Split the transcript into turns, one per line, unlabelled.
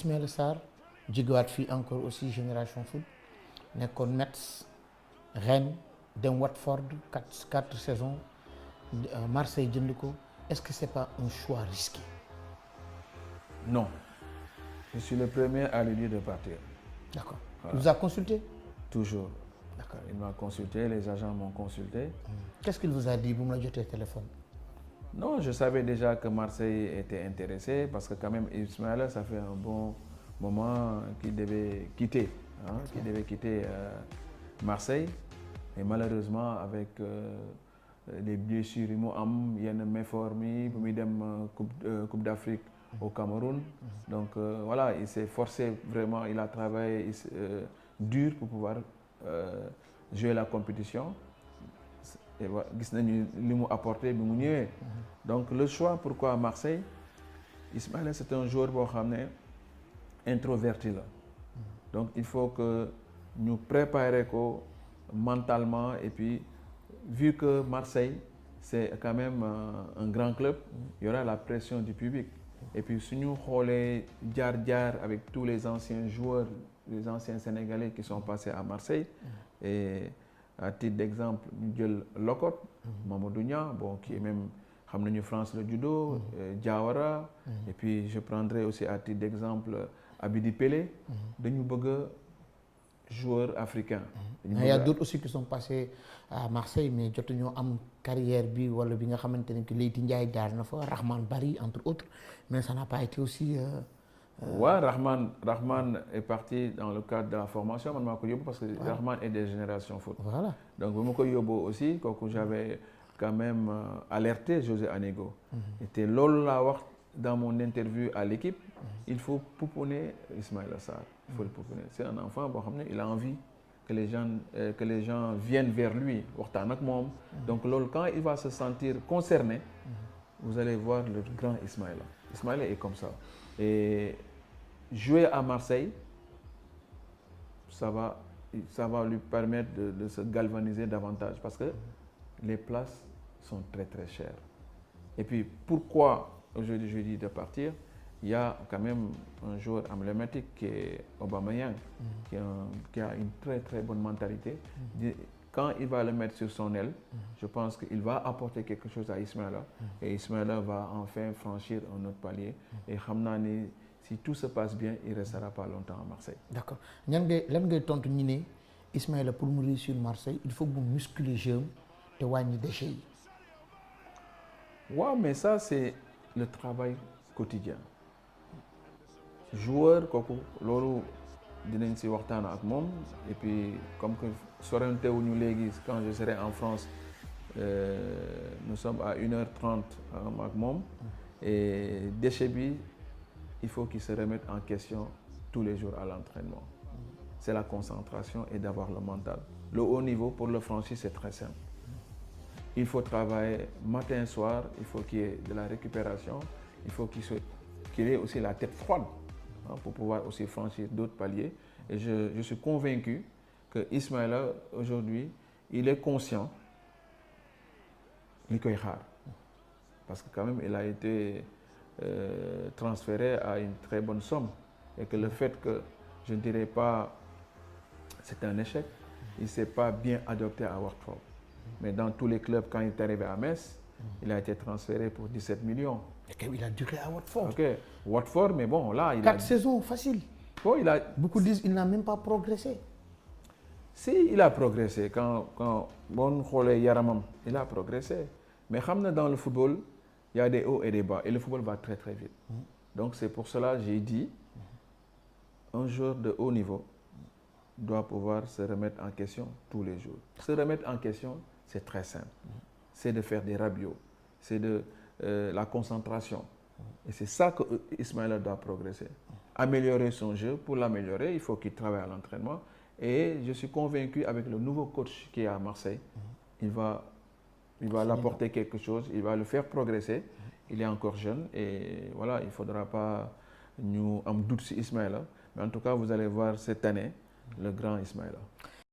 Ismaïla Sarr jógewaat fii encore aussi Génération Foot nekkoon Metz Rennes dem Watford 4 saisons Marseille jënd ko est-ce que c'est pas un choix risqué?
Non, je suis le premier à lui dire de partir.
D'accord.
Voilà.
Il vous a consulté?
Toujours.
D'accord.
Il m'a consulté, les agents m'ont consulté.
Qu'est-ce qu'il vous a dit bu mu la jotee téléphone?
Non, je savais déjà que Marseille était intéressé parce que quand même Ismaïla, ça fait un bon moment qu'il devait quitter, qu'il devait quitter Marseille. Et malheureusement, avec les blessures, il y a une méformie, il y a une Coupe d'Afrique au Cameroun. Donc voilà, il s'est forcé vraiment, il a travaillé dur pour pouvoir jouer la compétition. Et voilà, il m'a apporté. Donc le choix, pourquoi Marseille? Ismaïla, c'est un joueur introverti. Là. Donc il faut que nous préparions mentalement. Et puis, vu que Marseille, c'est quand même un grand club, il y aura la pression du public. Et puis si nous regardons avec tous les anciens joueurs, les anciens Sénégalais qui sont passés à Marseille, et à titre d'exemple, nous avons Lokot, Mamadou Nia, bon, qui est même France le judo, Diawara, et puis je prendrai aussi à titre d'exemple Abidi Pelé, de nous joueurs africains.
Il y a d'autres aussi qui sont passés à Marseille, mais ils ont une carrière, bi nga xamanteni que Leyti Ndiaye jaar na fa, Rahman Bari entre autres, mais ça n'a pas été aussi
Ouais, Rahman est parti dans le cadre de la formation, parce que voilà. Rahman est des générations foot.
Voilà.
Donc, Yobo aussi, quand j'avais quand même alerté José Anego. Et c'est là dans mon interview à l'équipe, il faut pouponner Ismaïla Sarr. Il faut le pouponner. C'est un enfant, il a envie que les gens viennent vers lui. Donc, quand il va se sentir concerné, vous allez voir le grand Ismaïla. Ismaïla est comme ça. Et jouer à Marseille, ça va lui permettre de se galvaniser davantage parce que les places sont très très chères. Et puis pourquoi aujourd'hui je dis de partir? Il y a quand même un joueur emblématique qui est Aubameyang, qui a une très très bonne mentalité. Quand il va le mettre sur son aile, je pense qu'il va apporter quelque chose à Ismaïla. Et Ismaïla va enfin franchir un autre palier. Et Khamnani, si tout se passe bien, il ne restera pas longtemps à Marseille.
D'accord. Ismaïla, pour mourir sur Marseille, il faut que vous muscler les jeux et wagner des déchets.
Oui, mais ça, c'est le travail quotidien. Joueur, quand et puis comme que quand je serai en France, nous sommes à 1h30 avec moi. Et Dechebi, il faut qu'il se remette en question tous les jours à l'entraînement. C'est la concentration et d'avoir le mental. Le haut niveau, pour le franchir, c'est très simple. Il faut travailler matin et soir, il faut qu'il y ait de la récupération, il faut qu'il ait aussi la tête froide pour pouvoir aussi franchir d'autres paliers. Et je suis convaincu que Ismaïla, aujourd'hui, il est conscient de parce que quand même, il a été transféré à une très bonne somme. Et que le fait que, je ne dirais pas, c'est un échec, il ne s'est pas bien adopté à Watford. Mais dans tous les clubs, quand il est arrivé à Metz, il a été transféré pour 17 millions.
Il a duré à Watford.
Ok, Watford, mais bon, là, il
4 saisons, facile.
Bon,
beaucoup disent qu'il n'a même pas progressé.
Si, il a progressé. Quand Yaramam, il a progressé. Mais dans le football, il y a des hauts et des bas. Et le football va très très vite. Donc c'est pour cela que j'ai dit, un joueur de haut niveau doit pouvoir se remettre en question tous les jours. Se remettre en question, c'est très simple. C'est de faire des rabios. C'est de la concentration. Et c'est ça que Ismaïla doit progresser. Améliorer son jeu. Pour l'améliorer, il faut qu'il travaille à l'entraînement. Et je suis convaincu avec le nouveau coach qui est à Marseille, il va l'apporter quelque chose, il va le faire progresser. Il est encore jeune et voilà, il ne faudra pas nous en doute sur Ismaïla. Mais en tout cas, vous allez voir cette année le grand Ismaïla.